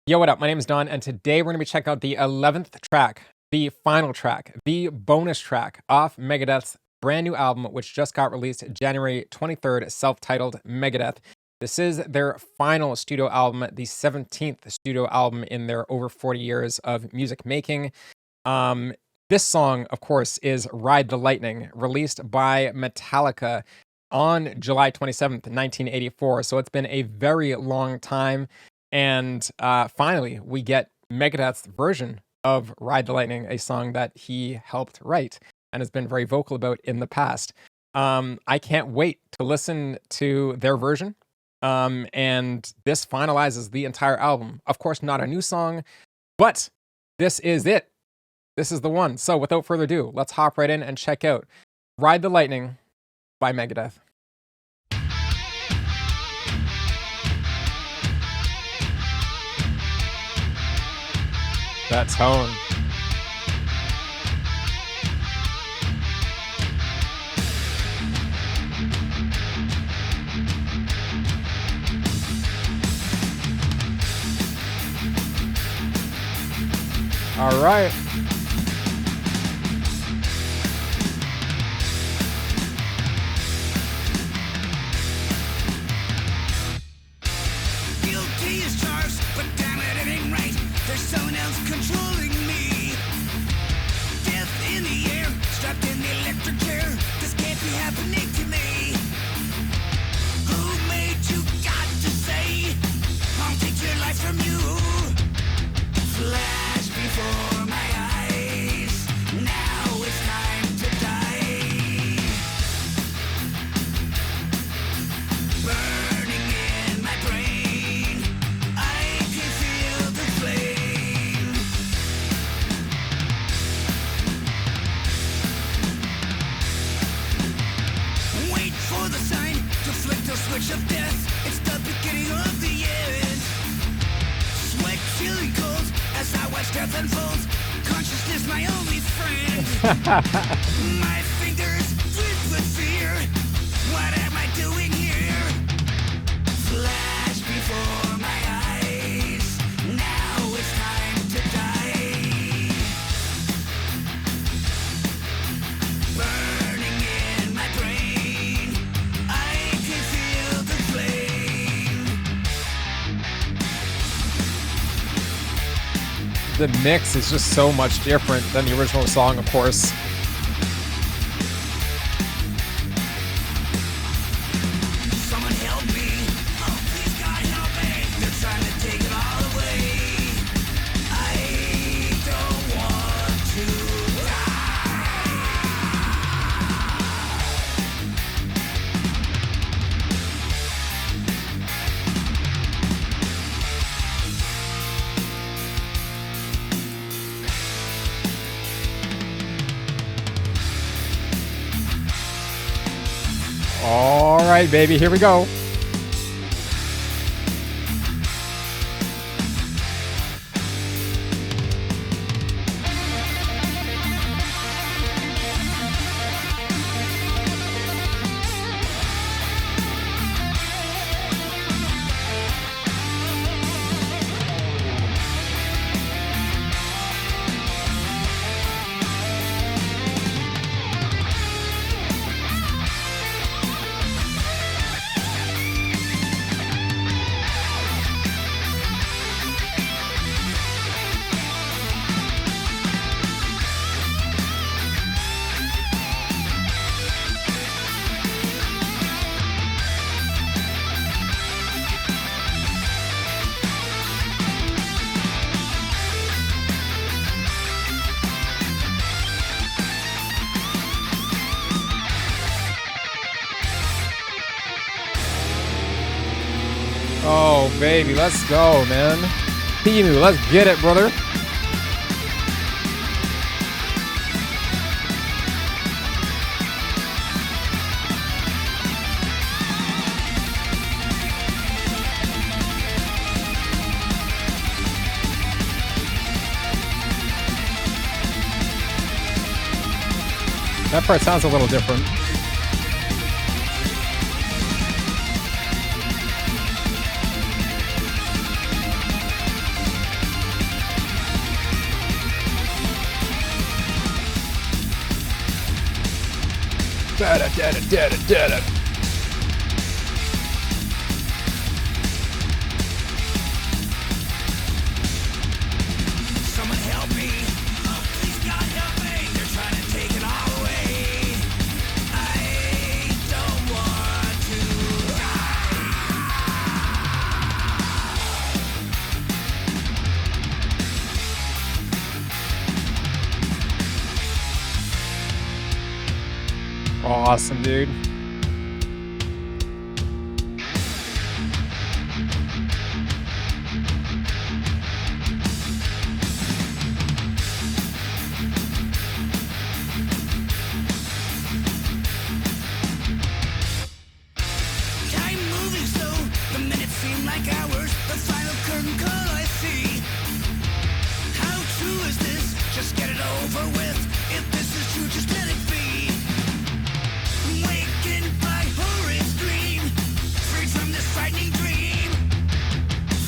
Yo, what up? My name is Don, and today we're going to be checking out the 11th track, the final track, the bonus track off Megadeth's brand new album, which just got released January 23rd, self-titled Megadeth. This is their final studio album, the 17th studio album in their over 40 years of music making. This song, of course, is Ride the Lightning, released by Metallica on July 27th, 1984. So it's been a very long time. And finally, we get Megadeth's version of Ride the Lightning, a song that he helped write and has been very vocal about in the past. I can't wait to listen to their version. And this finalizes the entire album. Of course, not a new song, but this is it. This is the one. So without further ado, let's hop right in and check out Ride the Lightning by Megadeth. That tone. All right. Guilty as charged, but damn it ain't right. There's someone else controlling me. Death in the air, strapped in the electric chair. This can't be happening to me. Who made you got to say I'll take your life from you? Flash before my eyes. Now it's time to die. Burning in my brain, I can feel the flame. Wait for the sign to flick the switch of death. It's the beginning of the end. Sweat chilling cold as I watch death unfold. Consciousness my only friend. My fingers drip with fear. What am I doing here? Flash before my eyes. Now it's time to die. Burning in my brain, I can feel the flame. The mix is just so much different than the original song, of course. Someone help me. Oh, please God help me. They're trying to take it all away. I don't want to die. All right, baby, here we go. Oh, baby, let's go, man. Timu, let's get it, brother. That part sounds a little different. Someone help me. Oh, please God help me. They're trying to take it all away. I don't want to. Awesome, dude. Time moving slow, the minutes seem like hours. The final curtain call I see. How true is this? Just get it over with. If this is true, just let it be. Wakened by horrid scream, freed from this frightening dream.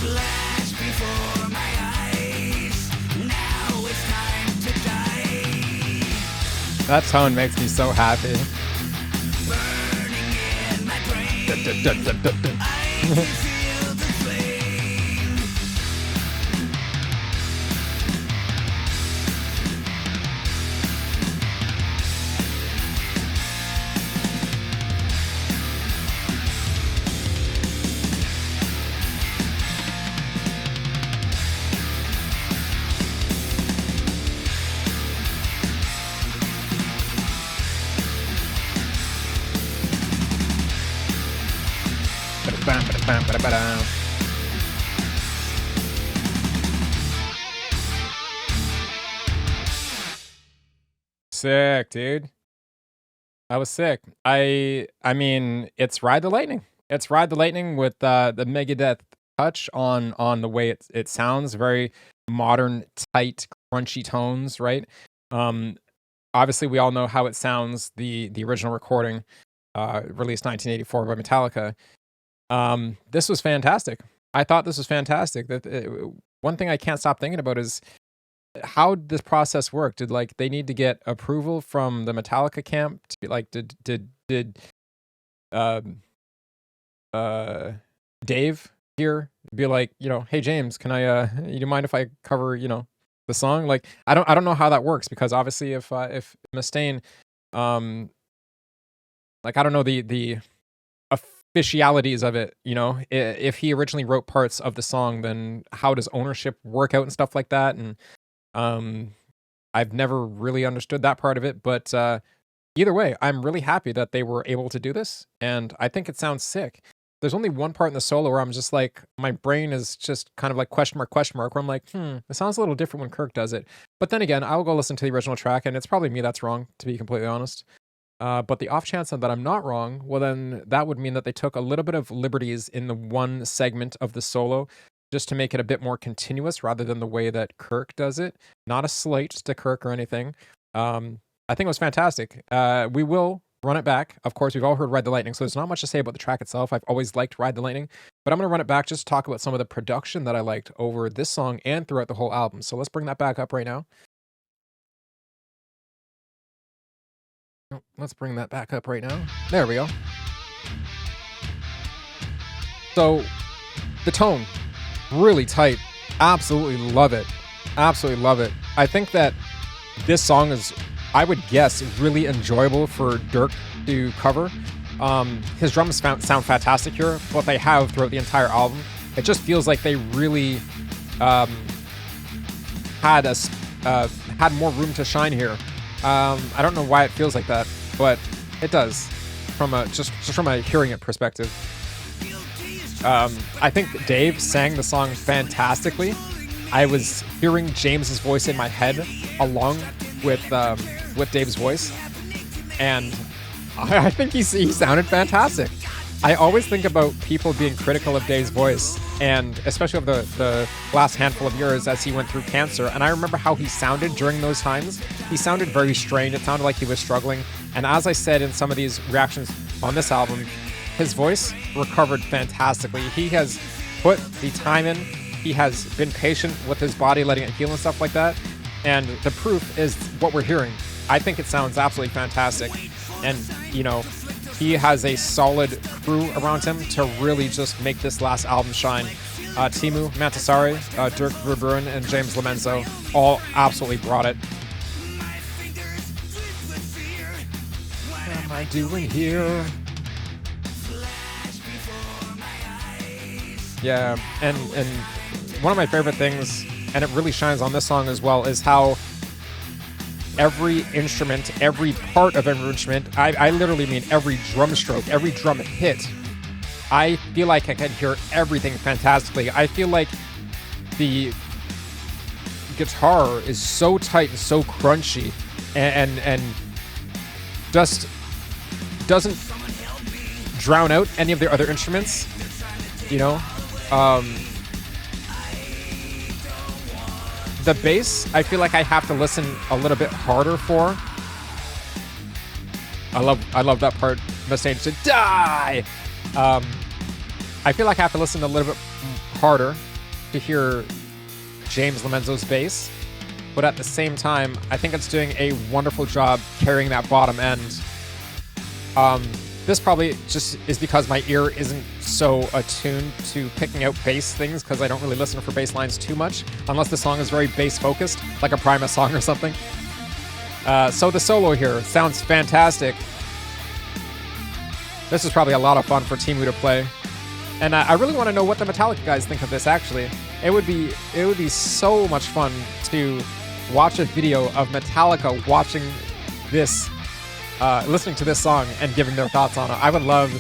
Flash before my eyes. Now it's time to die. That tone makes me so happy. Burning in my brain. I can feel the flame. Sick, dude. That was sick. I mean, it's Ride the Lightning. It's Ride the Lightning with the Megadeth touch on the way it sounds. Very modern, tight, crunchy tones, right? Obviously we all know how it sounds, the original recording, released 1984 by Metallica. This was fantastic. I thought this was fantastic. One thing I can't stop thinking about is how did this process work? Did like they need to get approval from the Metallica camp to be like did Dave here be like, you know, hey James, can I you mind if I cover, you know, the song? Like I don't know how that works, because obviously if Mustaine like I don't know the officialities of it, you know, if he originally wrote parts of the song, then how does ownership work out and stuff like that? And I've never really understood that part of it, but either way, I'm really happy that they were able to do this, and I think it sounds sick. There's only one part in the solo where I'm just like, my brain is just kind of like question mark, where I'm like, it sounds a little different when Kirk does it. But then again, I'll go listen to the original track, and it's probably me that's wrong, to be completely honest. But the off chance that I'm not wrong, well, then that would mean that they took a little bit of liberties in the one segment of the solo just to make it a bit more continuous rather than the way that Kirk does it. Not a slight to Kirk or anything. I think it was fantastic. We will run it back. Of course, we've all heard Ride the Lightning, so there's not much to say about the track itself. I've always liked Ride the Lightning, but I'm going to run it back just to talk about some of the production that I liked over this song and throughout the whole album. So let's bring that back up right now. Let's bring that back up right now. There we go. So the tone, really tight. Absolutely love it. Absolutely love it. I think that this song is, I would guess, really enjoyable for Dirk to cover. His drums sound fantastic here. What they have throughout the entire album, it just feels like they really had more room to shine here. I don't know why it feels like that, but it does from a just from a hearing it perspective. I think Dave sang the song fantastically. I was hearing James's voice in my head along with Dave's voice, and I think he sounded fantastic. I always think about people being critical of Dave's voice, and especially of the last handful of years as he went through cancer. And I remember how he sounded during those times. He sounded very strained. It sounded like he was struggling. And as I said in some of these reactions on this album, his voice recovered fantastically. He has put the time in. He has been patient with his body, letting it heal and stuff like that. And the proof is what we're hearing. I think it sounds absolutely fantastic. And, you know, he has a solid crew around him to really just make this last album shine. Timu Mantasari, Dirk Verbruggen, and James Lomenzo all absolutely brought it. What am I doing here? Yeah, and one of my favorite things, and it really shines on this song as well, is how every instrument, every part of every instrument, I literally mean every drum stroke, every drum hit, I feel like I can hear everything fantastically. I feel like the guitar is so tight and so crunchy and just doesn't drown out any of the other instruments, you know? The bass, I feel like I have to listen a little bit harder for. I love that part. Mistake to die. I feel like I have to listen a little bit harder to hear James Lomenzo's bass, but at the same time, I think it's doing a wonderful job carrying that bottom end. This probably just is because my ear isn't so attuned to picking out bass things, because I don't really listen for bass lines too much, unless the song is very bass focused, like a Primus song or something. So the solo here sounds fantastic. This is probably a lot of fun for Timu to play. And I really want to know what the Metallica guys think of this, actually. It would be so much fun to watch a video of Metallica watching this, listening to this song and giving their thoughts on it. I would love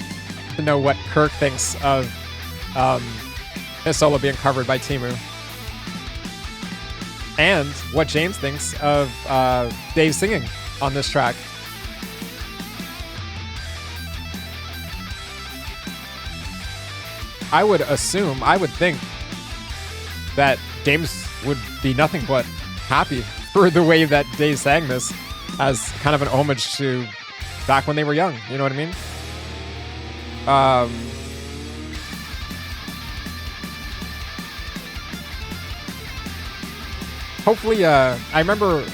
to know what Kirk thinks of his solo being covered by Timu. And what James thinks of Dave singing on this track. I would think that James would be nothing but happy for the way that Dave sang this, as kind of an homage to back when they were young. You know what I mean? Hopefully, I remember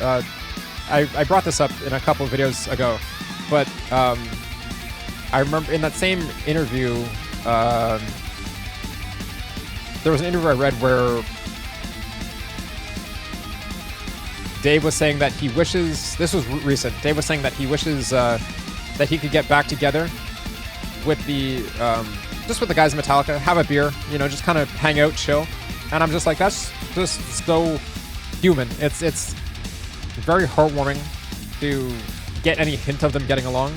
I brought this up in a couple of videos ago, but I remember in that same interview, there was an interview I read where Dave was saying that he wishes, this was recent, Dave was saying that he wishes that he could get back together with the, just with the guys in Metallica, have a beer, you know, just kind of hang out, chill. And I'm just like, that's just so human. It's very heartwarming to get any hint of them getting along.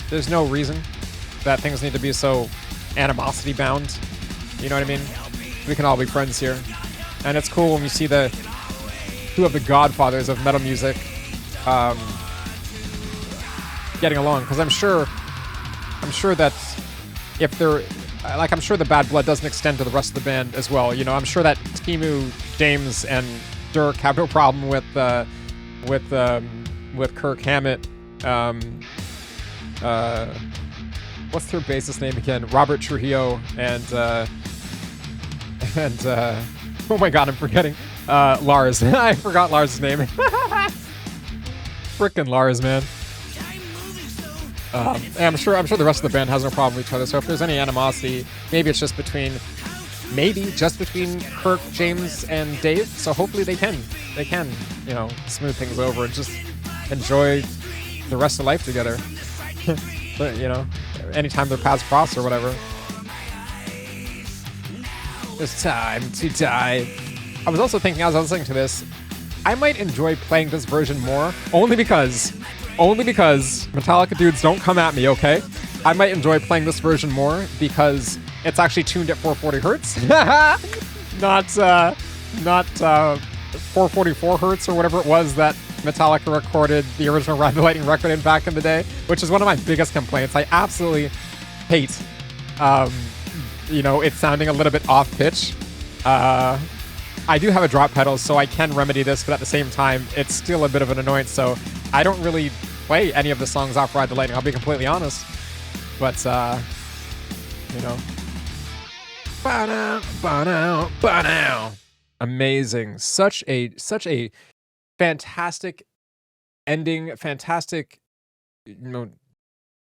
There's no reason that things need to be so animosity bound. You know what I mean? We can all be friends here. And it's cool when we see the two of the godfathers of metal music getting along. Because I'm sure that if they're, like, I'm sure the bad blood doesn't extend to the rest of the band as well. You know, I'm sure that Timu, James, and Dirk have no problem with Kirk Hammett. What's their bassist name again? Robert Trujillo and oh my god, I'm forgetting. Lars. I forgot Lars' name. Frickin' Lars, man. And I'm sure the rest of the band has no problem with each other. So if there's any animosity, maybe it's just between Kirk, James, and Dave. So hopefully they can, you know, smooth things over and just enjoy the rest of life together. But, you know, anytime their paths cross or whatever. It's time to die. I was also thinking as I was listening to this, I might enjoy playing this version more, only because Metallica dudes, don't come at me, okay? I might enjoy playing this version more because it's actually tuned at 440 hertz, not 444 hertz or whatever it was that Metallica recorded the original Ride the Lightning record in back in the day, which is one of my biggest complaints. I absolutely hate, you know, it sounding a little bit off pitch. I do have a drop pedal, so I can remedy this, but at the same time, it's still a bit of an annoyance, so I don't really play any of the songs off Ride the Lightning, I'll be completely honest. But, you know. Amazing. Such a fantastic ending, fantastic,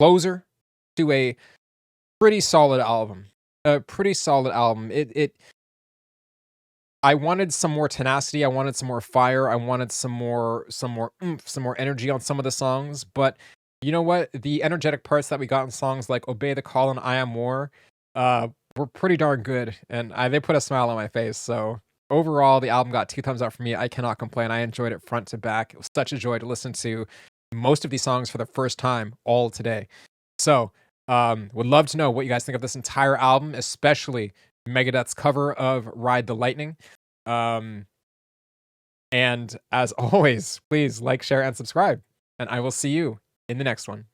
closer to a pretty solid album. A pretty solid album. I wanted some more tenacity, I wanted some more fire, I wanted some more oomph, some more energy on some of the songs, but you know what? The energetic parts that we got in songs like Obey the Call and I Am War, were pretty darn good, and they put a smile on my face, so overall, the album got 2 thumbs up for me. I cannot complain. I enjoyed it front to back. It was such a joy to listen to most of these songs for the first time all today. So, would love to know what you guys think of this entire album, especially Megadeth's cover of Ride the Lightning. And as always, please like, share, and subscribe. And I will see you in the next one.